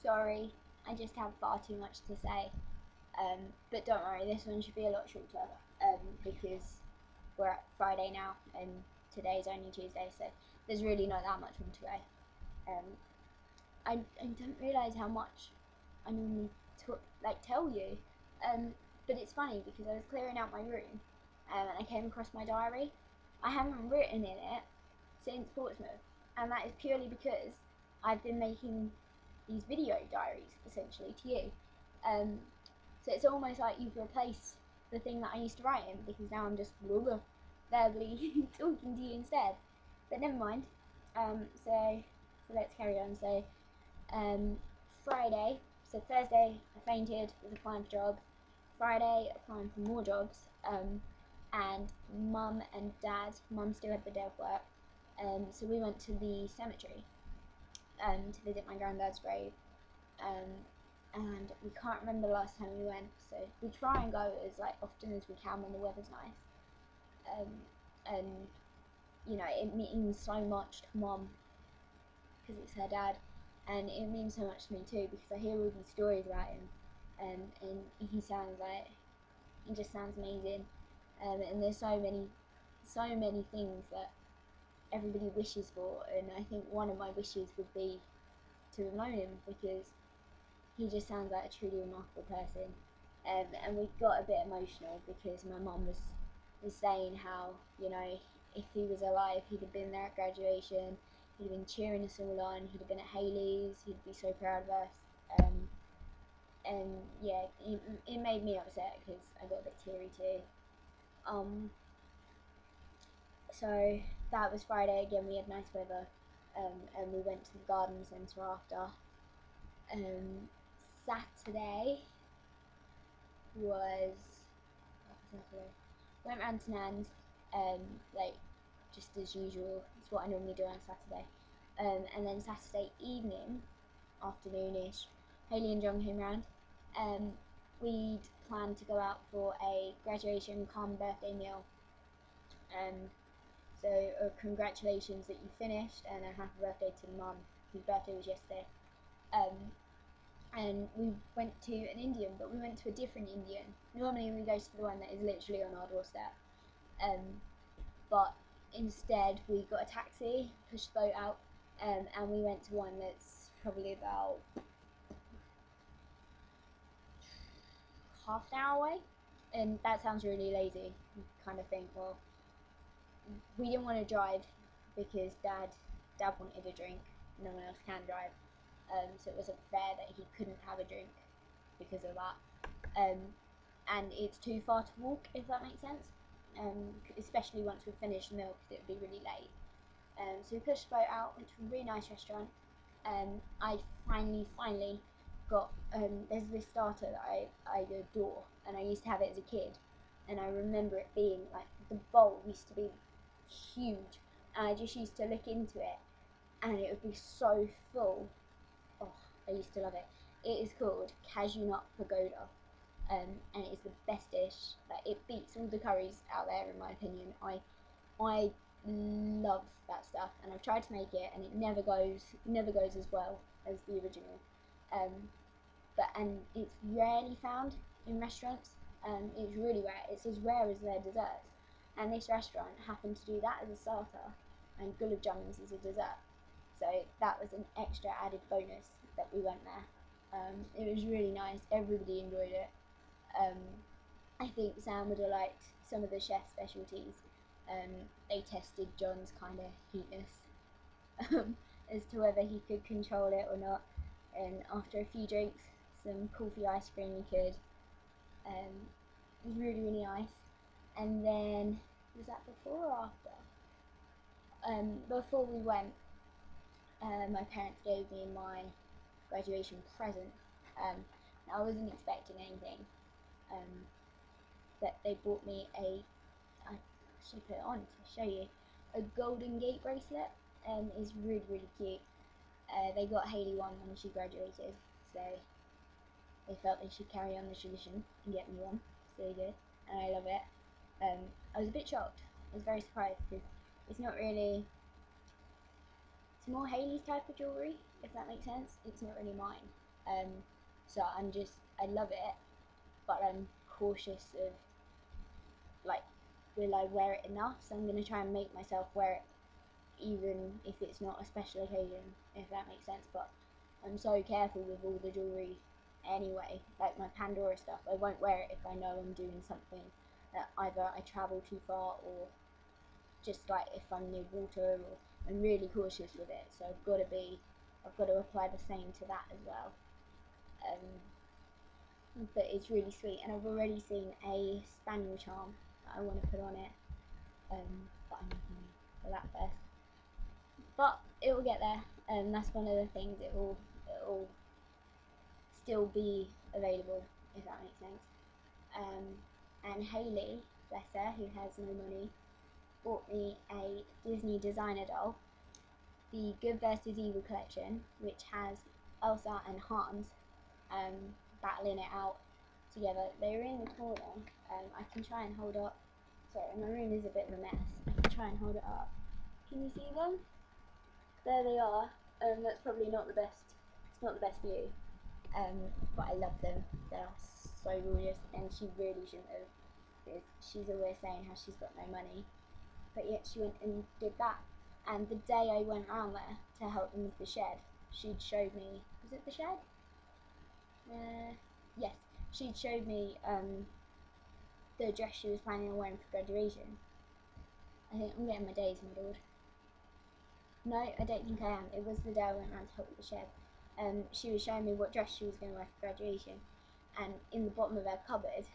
sorry, I just have far too much to say. But don't worry, this one should be a lot shorter because we're at Friday now and today's only Tuesday, so there's really not that much more to go. I don't realise how much I normally tell you, but it's funny because I was clearing out my room and I came across my diary. I haven't written in it since Portsmouth, and that is purely because I've been making these video diaries essentially to you. So it's almost like you've replaced the thing that I used to write in, because now I'm just verbally talking to you instead. But never mind. So let's carry on. So Friday, so Thursday I fainted, was applying for jobs. Friday applying for more jobs. And mum and dad, mum still had the day off work. So we went to the cemetery to visit my granddad's grave. And we can't remember the last time we went, so we try and go as often as we can when the weather's nice. And you know, it means so much to mum because it's her dad, and it means so much to me too because I hear all these stories about him, and he just sounds amazing. And there's so many things that everybody wishes for, and I think one of my wishes would be to have known him because he just sounds like a truly remarkable person. And we got a bit emotional because my mum was saying how, you know, if he was alive, he'd have been there at graduation, he'd have been cheering us all on, he'd have been at Hayley's, he'd be so proud of us. And yeah, it made me upset because I got a bit teary too. So that was Friday. Again, we had nice weather, and we went to the garden centre after. Saturday was Saturday? Went round to Nan's, just as usual. It's what I normally do on Saturday. And then Saturday evening, afternoonish, Hayley and John came round. We'd planned to go out for a graduation cum birthday meal. So congratulations that you finished, and a happy birthday to mum, whose birthday was yesterday. And we went to an Indian, but we went to a different Indian. Normally we go to the one that is literally on our doorstep, but instead we got a taxi, pushed the boat out, and we went to one that's probably about half an hour away. And that sounds really lazy. You kind of think, well, we didn't want to drive because dad wanted a drink, no one else can drive. So it wasn't fair that he couldn't have a drink because of that. And it's too far to walk, if that makes sense. Especially once we finished the meal, because it would be really late. So we pushed the boat out, went to a really nice restaurant. I finally got, there's this starter that I adore, and I used to have it as a kid. And I remember it being the bowl used to be huge, and I just used to look into it, and it would be so full. Oh, I used to love it. It is called Cashew Nut Pagoda, and it is the best dish. It beats all the curries out there, in my opinion. I love that stuff, and I've tried to make it, and it never goes as well as the original. And it's rarely found in restaurants. It's really rare. It's as rare as their desserts. And this restaurant happened to do that as a starter, and gulab jamuns as a dessert. So that was an extra added bonus that we went there. It was really nice. Everybody enjoyed it. I think Sam would have liked some of the chef's specialties. They tested John's kind of heatness as to whether he could control it or not. And after a few drinks, some coffee ice cream we could. It was really nice. And then, was that before or after? Before we went, my parents gave me my graduation present. I wasn't expecting anything, but they bought me I should put it on to show you, a Golden Gate bracelet. It's really cute. They got Hayley one when she graduated, so they felt they should carry on the tradition and get me one, so they did, and I love it. I was a bit shocked. I was very surprised because it's not really, it's more Hayley's type of jewellery, if that makes sense. It's not really mine. So I love it, but I'm cautious of, like, will I wear it enough? So I'm going to try and make myself wear it even if it's not a special occasion, if that makes sense. But I'm so careful with all the jewellery anyway, like my Pandora stuff. I won't wear it if I know I'm doing something that either I travel too far, or just like if I'm near water, or I'm really cautious with it. So I've got to apply the same to that as well. But it's really sweet, and I've already seen a spaniel charm that I want to put on it, but I'm looking for that first. But it will get there, and that's one of the things. It will still be available, if that makes sense. And Hayley, bless her, who has no money, bought me a Disney designer doll, the Good vs Evil collection, which has Elsa and Hans battling it out together. They're in the corner. I can try and hold up. Sorry, my room is a bit of a mess. I can try and hold it up. Can you see them? There they are. That's probably not the best. It's not the best view. But I love them. They're so gorgeous, and she really shouldn't have, because she's always saying how she's got no money, but yet she went and did that. And the day I went around there to help them with the shed, she'd showed me, was it the shed? Yes, she'd showed me the dress she was planning on wearing for graduation. I think I'm getting my days muddled. No, I don't think I am. It was the day I went around to help with the shed. She was showing me what dress she was going to wear for graduation, and in the bottom of her cupboard,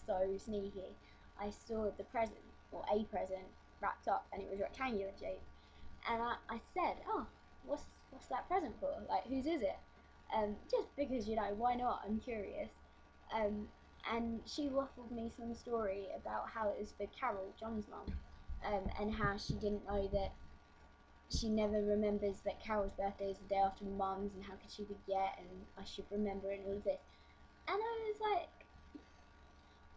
so sneaky, I saw the present, or a present, wrapped up, and it was rectangular shape. And I said, "Oh, what's that present for? Like, whose is it?" Just because, you know, why not? I'm curious. And she waffled me some story about how it was for Carol, John's mum, and how she didn't know that, she never remembers that Carol's birthday is the day after Mum's, and how could she forget, and I should remember, and all of this. And I was like,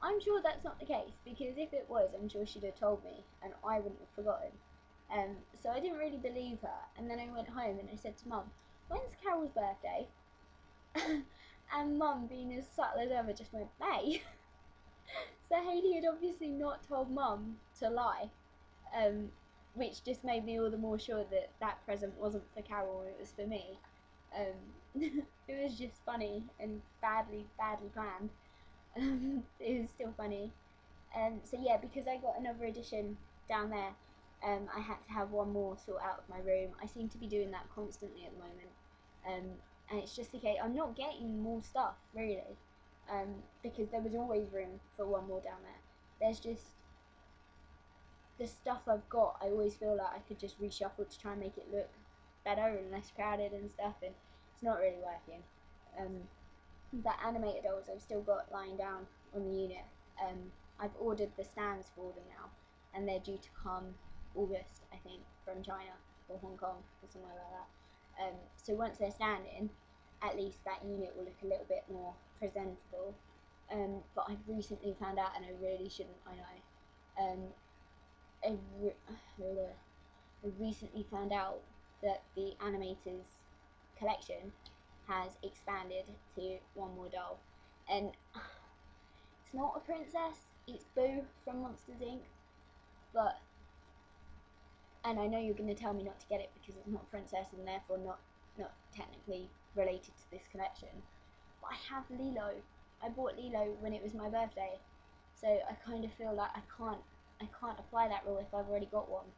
I'm sure that's not the case, because if it was, I'm sure she'd have told me, and I wouldn't have forgotten. So I didn't really believe her, and then I went home and I said to Mum, "When's Carol's birthday?" And Mum, being as subtle as ever, just went, "May." So Hayley had obviously not told Mum to lie, which just made me all the more sure that that present wasn't for Carol, it was for me. It was just funny and badly planned. It was still funny. So yeah, because I got another edition down there, I had to have one more sort out of my room. I seem to be doing that constantly at the moment, and it's just okay. I'm not getting more stuff really, because there was always room for one more down there. There's just the stuff I've got. I always feel like I could just reshuffle to try and make it look better and less crowded and stuff, and it's not really working. The animated dolls I've still got lying down on the unit. I've ordered the stands for them now, and they're due to come August, I think, from China or Hong Kong or somewhere like that. So once they're standing, at least that unit will look a little bit more presentable. But I've recently found out, and I really shouldn't, I know, I recently found out that the animators collection has expanded to one more doll, and it's not a princess, it's Boo from Monsters Inc. But, and I know you're going to tell me not to get it because it's not a princess and therefore not technically related to this collection, but I have Lilo. I bought Lilo when it was my birthday, so I kind of feel like I can't apply that rule if I've already got one.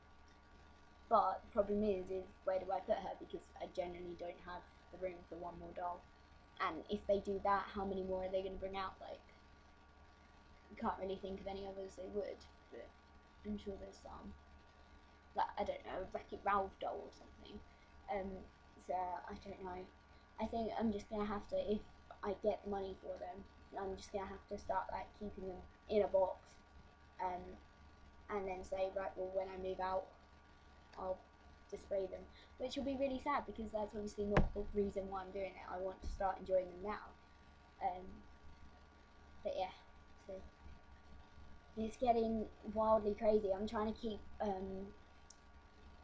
But the problem is where do I put her, because I genuinely don't have the room for one more doll. And if they do that, how many more are they going to bring out? Like, I can't really think of any others they would, but I'm sure there's some. Like, I don't know, a Wreck-It Ralph doll or something. So I don't know. I think I'm just going to have to, if I get the money for them, I'm just going to have to start like keeping them in a box, and then say, right, well, when I move out, I'll display them, which will be really sad because that's obviously not the reason why I'm doing it. I want to start enjoying them now. But yeah, so it's getting wildly crazy. I'm trying to keep,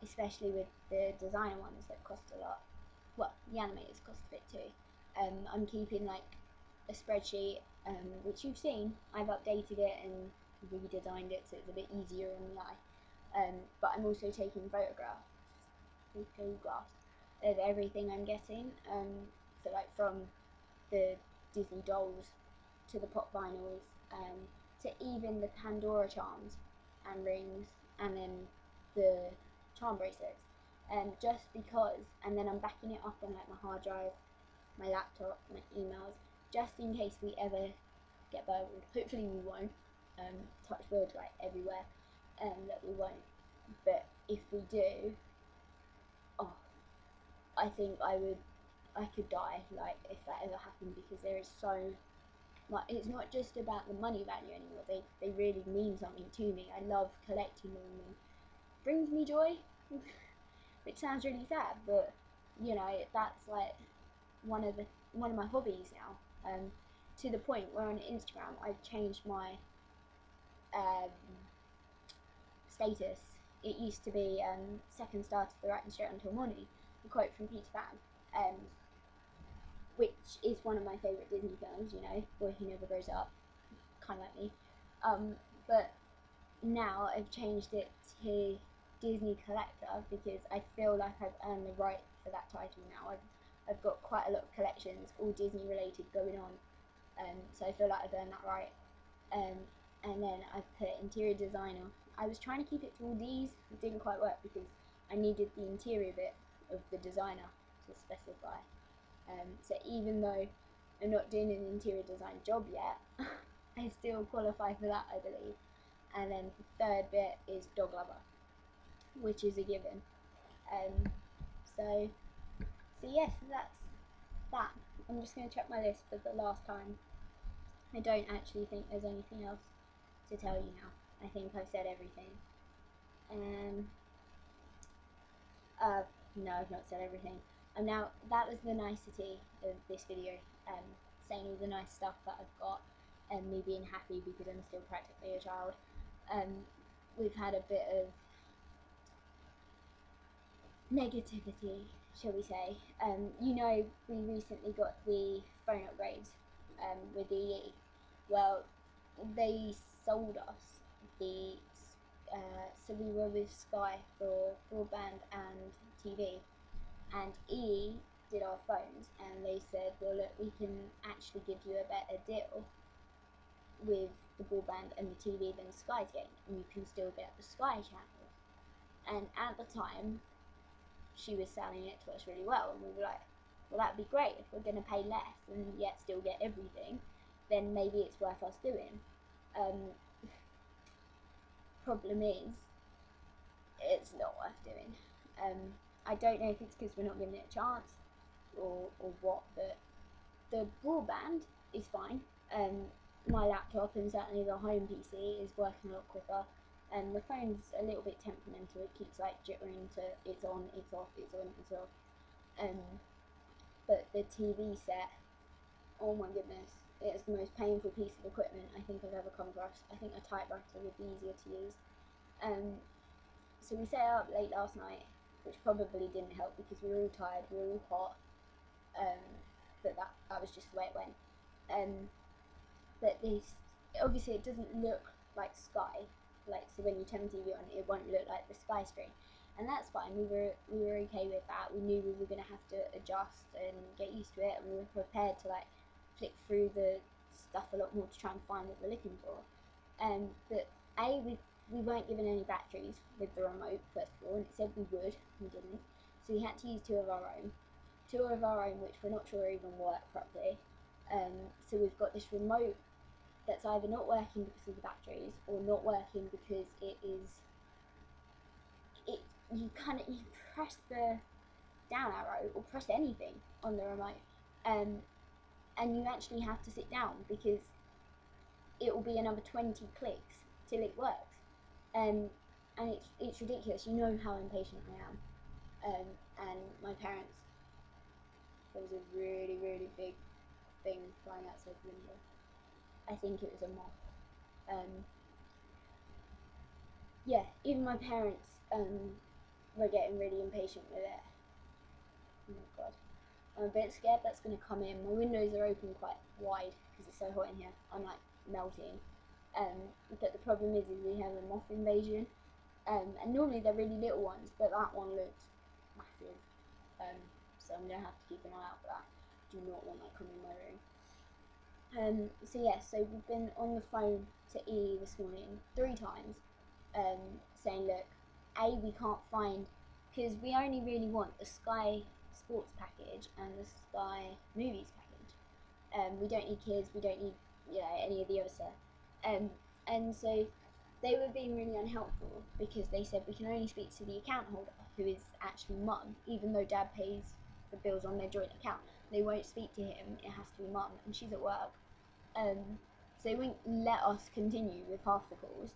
especially with the designer ones that cost a lot. Well, the animators cost a bit too. I'm keeping like a spreadsheet, which you've seen. I've updated it and redesigned it so it's a bit easier on the eye. But I'm also taking photographs of everything I'm getting. So like from the Disney dolls to the pop vinyls, to even the Pandora charms and rings, and then the charm bracelets. Just because, and then I'm backing it up on like my hard drive, my laptop, my emails, just in case we ever get burgled. Hopefully we won't. Touch wood, like everywhere, that we won't. But if we do, oh, I think I could die, like if that ever happened, because there is so much. It's not just about the money value anymore. They really mean something to me. I love collecting them and brings me joy, which sounds really sad, but you know that's like one of my hobbies now. To the point where on Instagram I've changed my um, status. It used to be second star to the right and straight until morning, a quote from Peter Pan, which is one of my favourite Disney films, you know, Boy Who Never Grows Up, kind of like me. But now I've changed it to Disney Collector because I feel like I've earned the right for that title now. I've got quite a lot of collections, all Disney related, going on, so I feel like I've earned that right. And then I put interior designer. I was trying to keep it to all D's, it didn't quite work because I needed the interior bit of the designer to specify. So even though I'm not doing an interior design job yet, I still qualify for that, I believe. And then the third bit is dog lover, which is a given. So yes, that's that. I'm just going to check my list for the last time. I don't actually think there's anything else to tell you now. I think I've said everything. No, I've not said everything. Now, that was the nicety of this video, saying all the nice stuff that I've got, and me being happy because I'm still practically a child. We've had a bit of negativity, shall we say. You know, we recently got the phone upgrades with EE. Well, they sold us the so we were with Sky for broadband and TV, and EE did our phones, and they said, well look, we can actually give you a better deal with the broadband and the TV than Sky's getting, and you can still get the Sky channels. And at the time, she was selling it to us really well, and we were like, well, that'd be great if we're going to pay less and yet still get everything, then maybe it's worth us doing. Problem is, it's not worth doing. I don't know if it's because we're not giving it a chance or what, but the broadband is fine. My laptop and certainly the home PC is working a lot quicker, and the phone's a little bit temperamental. It keeps like jittering to it's on, it's off, it's on, it's off. But the TV set, oh my goodness, it's the most painful piece of equipment I think I've ever come across. I think a typewriter would be easier to use. So we set it up late last night, which probably didn't help because we were all tired, we were all hot. But that was just the way it went. But this, obviously it doesn't look like Sky, like, so when you turn the TV on it won't look like the Sky screen, and that's fine. We were okay with that. We knew we were going to have to adjust and get used to it, and we were prepared to like flick through the stuff a lot more to try and find what we're looking for. But we weren't given any batteries with the remote, first of all, and it said we would, we didn't, so we had to use two of our own, which we're not sure even work properly. So we've got this remote that's either not working because of the batteries or not working because you press the down arrow or press anything on the remote, and you actually have to sit down because it will be another 20 clicks till it works, and it's ridiculous. You know how impatient I am, and my parents, there was a really big thing flying outside the window. I think it was a moth. Yeah, even my parents were getting really impatient with it. Oh my god. I'm a bit scared that's going to come in. My windows are open quite wide because it's so hot in here. I'm like melting. But the problem is we have a moth invasion. And normally they're really little ones, but that one looks massive. So I'm going to have to keep an eye out for that. Do not want that coming in my room. So yeah, so we've been on the phone to E this morning 3 times, saying, look, A, we can't find, because we only really want the Sky Sports package and the Sky Movies package. We don't need kids, we don't need, any of the other stuff. And so they were being really unhelpful because they said we can only speak to the account holder, who is actually mum, even though dad pays the bills on their joint account. They won't speak to him, it has to be mum, and she's at work. So they wouldn't let us continue with half the calls.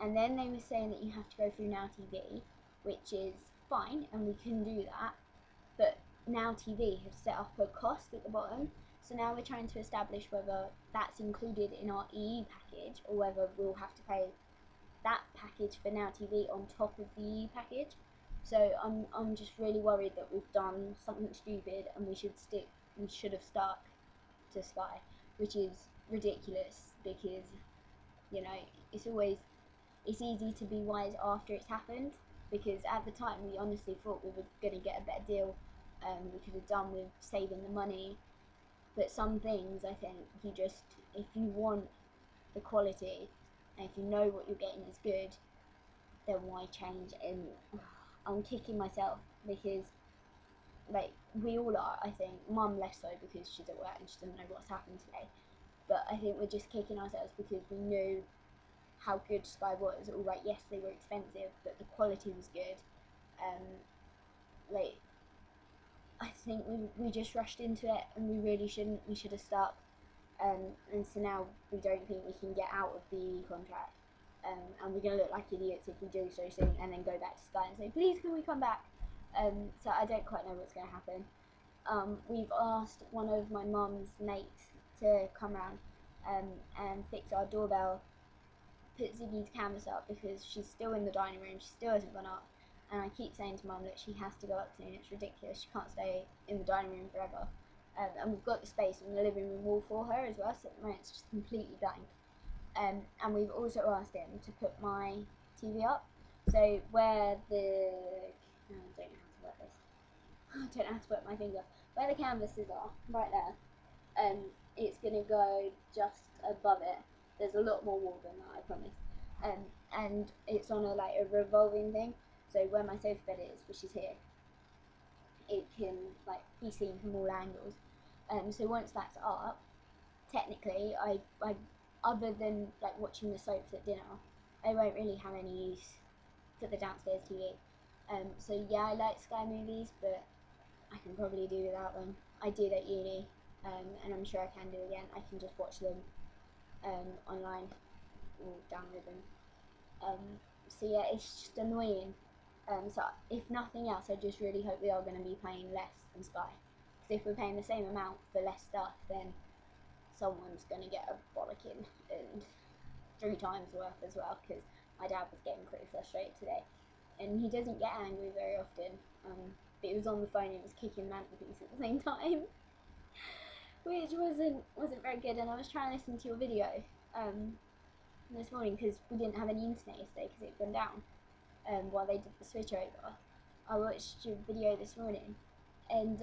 And then they were saying that you have to go through Now TV, which is fine, and we can do that. But Now TV have set up a cost at the bottom, so now we're trying to establish whether that's included in our EE package or whether we'll have to pay that package for Now TV on top of the EE package. So I'm just really worried that we've done something stupid and we should have stuck to Sky, which is ridiculous because it's easy to be wise after it's happened, because at the time we honestly thought we were going to get a better deal. We could have done with saving the money, but some things I think if you want the quality and if you know what you're getting is good, then why change? And I'm kicking myself because we all are, I think, mum less so because she's at work and she doesn't know what's happened today, but I think we're just kicking ourselves because we knew how good Sky was. Alright, yes, they were expensive, but the quality was good. I think we just rushed into it and we really shouldn't. We should have stuck. And so now we don't think we can get out of the contract. And we're going to look like idiots if we do so soon and then go back to Sky and say, please can we come back? So I don't quite know what's going to happen. We've asked one of my mum's mates to come round and fix our doorbell, put Ziggy's canvas up because she's still in the dining room, she still hasn't gone up. And I keep saying to mum that she has to go up soon, it's ridiculous, she can't stay in the dining room forever. And we've got the space in the living room wall for her as well, so at the moment it's just completely blank. And we've also asked him to put my TV up, so where the, I don't know how to work this, I don't know how to put my finger, where the canvases are, right there, it's going to go just above it. There's a lot more wall than that, I promise. And it's on a revolving thing, so where my sofa bed is, which is here, it can be seen from all angles. So once that's up, technically, I other than watching the soaps at dinner, I won't really have any use for the downstairs TV. So yeah, I like Sky Movies, but I can probably do without them. I did at uni, and I'm sure I can do again. I can just watch them online or download them. So yeah, it's just annoying. So if nothing else, I just really hope we are going to be paying less than Sky. Because if we're paying the same amount for less stuff, then someone's going to get a bollocking, and 3 times worth as well, because my dad was getting pretty frustrated today. And he doesn't get angry very often, but he was on the phone and he was kicking mantelpiece at the same time, which wasn't very good. And I was trying to listen to your video this morning because we didn't have any internet yesterday because it had gone down while they did the switch over. I watched your video this morning, and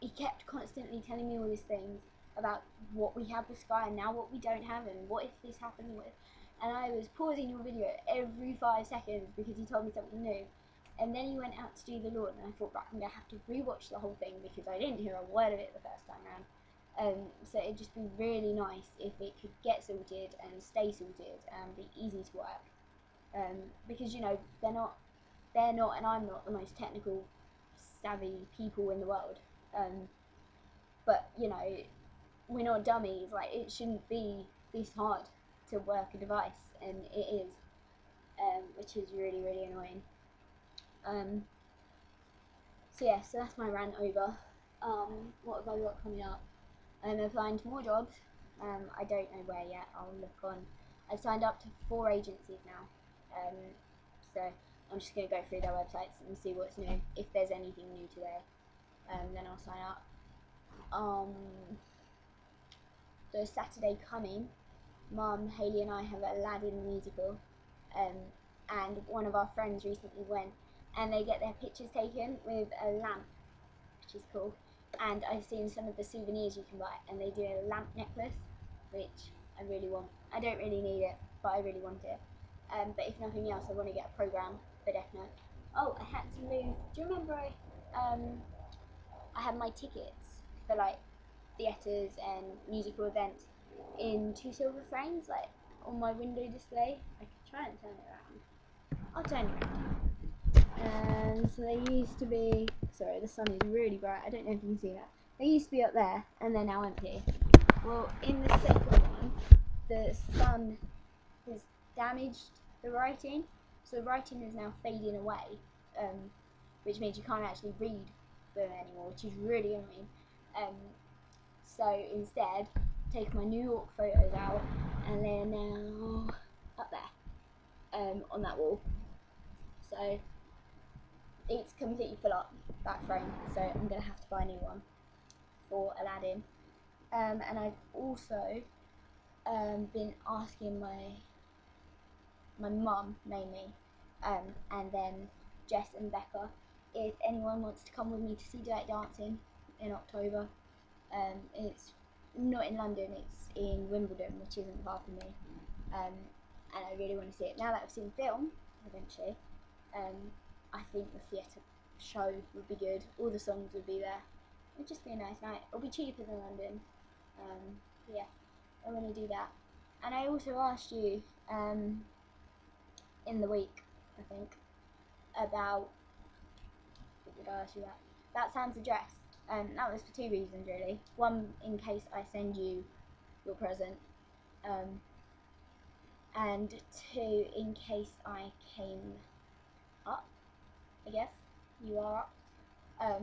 he kept constantly telling me all these things about what we have with Sky and now what we don't have and what if this happened with. And I was pausing your video every 5 seconds because he told me something new. And then he went out to do the lawn, and I thought, right, I'm going to have to rewatch the whole thing because I didn't hear a word of it the first time round. So it'd just be really nice if it could get sorted and stay sorted and be easy to work. Because they're not, and I'm not the most technical savvy people in the world. But we're not dummies. It shouldn't be this hard to work a device, and it is, which is really, really annoying. So yeah, so that's my rant over. What have I got coming up? I'm applying to more jobs. I don't know where yet. I'll look on. I've signed up to 4 agencies now. So I'm just going to go through their websites and see what's new. If there's anything new today, then I'll sign up. the Saturday coming, Mum, Hayley and I have Aladdin the musical, and one of our friends recently went, and they get their pictures taken with a lamp, which is cool. And I've seen some of the souvenirs you can buy, and they do a lamp necklace, which I really want. I don't really need it, but I really want it. But if nothing else, I want to get a program for Death Note. Oh, I had to move. Do you remember I had my tickets for like theatres and musical events in 2 silver frames, like on my window display? I could try and turn it around. I'll turn it around. And so they used to be, sorry, the sun is really bright, I don't know if you can see that. They used to be up there, and they're now empty. Well, in the second one, the sun has damaged the writing, so the writing is now fading away, which means you can't actually read them anymore, which is really annoying. So instead, take my New York photos out, and they're now up there, on that wall. So it's completely full up, that frame, so I'm going to have to buy a new one for Aladdin. And I've also been asking my mum mainly, and then Jess and Becca, if anyone wants to come with me to see Dirty Dancing in October. It's not in London, it's in Wimbledon, which isn't far from me, and I really want to see it. Now that I've seen the film, eventually, I think the theatre show would be good, all the songs would be there, it would just be a nice night. It'll be cheaper than London, yeah, I want to do that. And I also asked you, in the week, I think, about, what did I ask you about? About Sam's address. That was for 2 reasons really. One, in case I send you your present, and 2, in case I came up, I guess, you are up,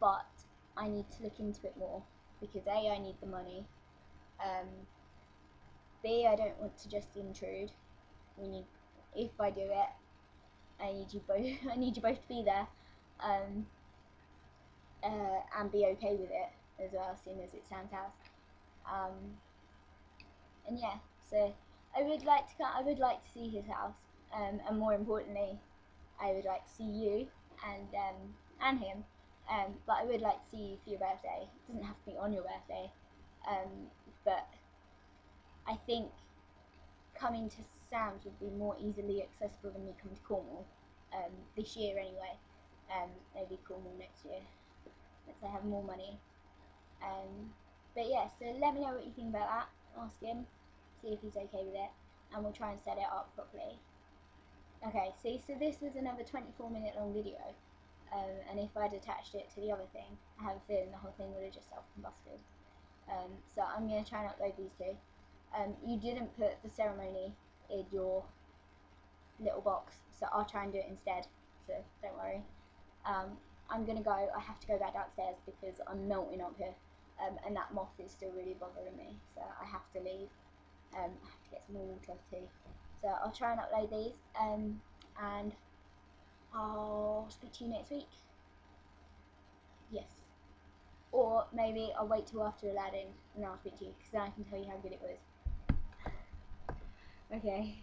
but I need to look into it more, because A, I need the money, B, I don't want to just intrude. If I do it, I need you both. I need you both to be there, and be okay with it as well, seeing as it's Sam's house. And yeah, so I would like to see his house, and more importantly, I would like to see you and him. But I would like to see you for your birthday. It doesn't have to be on your birthday, but I think coming to Sam's would be more easily accessible than me coming to Cornwall, this year anyway. Maybe Cornwall next year, once I have more money. But yeah, so let me know what you think about that. Ask him, see if he's okay with it, and we'll try and set it up properly. Okay, see, so this was another 24-minute long video, and if I'd attached it to the other thing, I have a feeling the whole thing would have just self-combusted. So I'm going to try and upload these 2. You didn't put the ceremony in your little box, so I'll try and do it instead, so don't worry. I'm going to go, I have to go back downstairs because I'm melting up here, and that moth is still really bothering me, so I have to leave. I have to get some more water too. So I'll try and upload these, and I'll speak to you next week. Yes. Or maybe I'll wait till after Aladdin and then I'll speak to you, because then I can tell you how good it was. Okay.